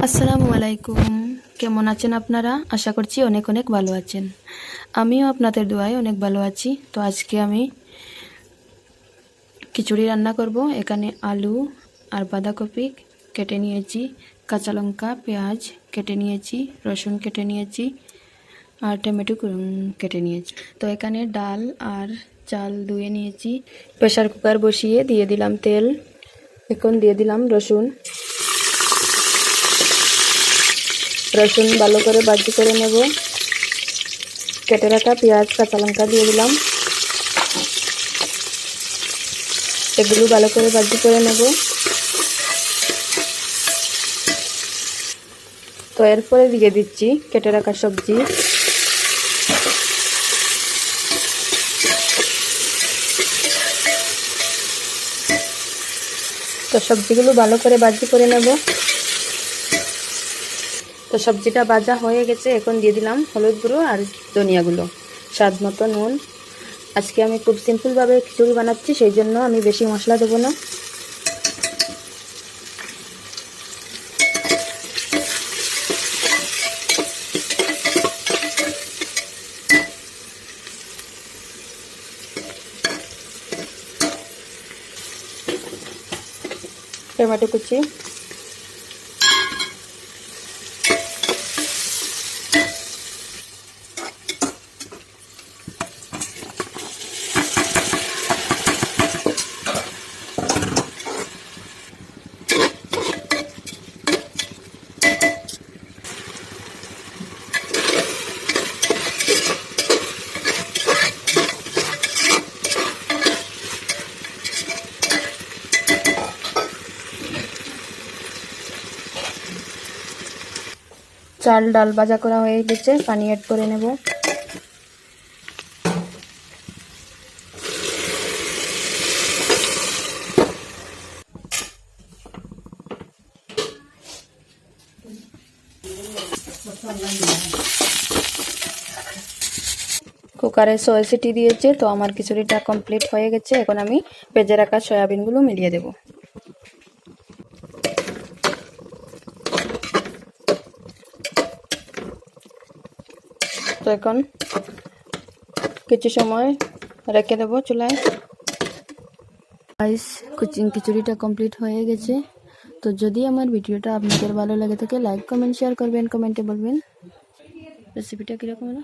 আসসালামু আলাইকুম। কেমন আছেন আপনারা? আশা করছি অনেক অনেক ভালো আছেন। আমিও আপনাদের দোয়ায় অনেক ভালো আছি। তো আজকে আমি খিচুড়ি রান্না করব। এখানে আলু আর বাঁধাকপি কেটে নিয়েছি, কাঁচা লঙ্কা পেঁয়াজ কেটে নিয়েছি, রসুন কেটে নিয়েছি আর টমেটো কেটে নিয়েছি। তো এখানে ডাল আর চাল ধুয়ে নিয়েছি। প্রেসার কুকার বসিয়ে দিয়ে দিলাম তেল। এখন দিয়ে দিলাম রসুন ভালো করে ভাজি করে নেব। কেটে রাখা পেঁয়াজ কাঁচা লঙ্কা দিয়ে দিলাম, এগুলো ভালো করে ভাজি করে নেব। তো এরপরে দিয়ে দিচ্ছি কেটে রাখা সবজি। তো সবজিগুলো ভালো করে ভাজি করে নেব। তো সবজিটা ভাজা হয়ে গেছে, এখন দিয়ে দিলাম হলুদ গুঁড়ো আর ধনিয়া গুঁড়ো, স্বাদ মতো নুন। আজকে আমি খুব সিম্পলভাবে খিচুড়ি বানাচ্ছি, সেই জন্য আমি বেশি মশলা দেবো না। টমেটো কুচি, চাল ডাল ভাজা করা হয়ে গেছে, পানি অ্যাড করে নেব। কুকারে 6 সিটি দিয়েছে। তো আমার খিচুড়িটা কমপ্লিট হয়ে গেছে। এখন আমি ভেজে রাখা সয়াবিনগুলো মিলিয়ে দেব। তো এখন কিছু সময় রেখে দেবো চুলায়। গাইস, খিচুড়িটা কমপ্লিট হয়ে গেছে। তো যদি আমার ভিডিওটা আপনাদের ভালো লাগে থাকে লাইক কমেন্ট শেয়ার করবেন, কমেন্টে বলবেন রেসিপিটা কীরকম হলো।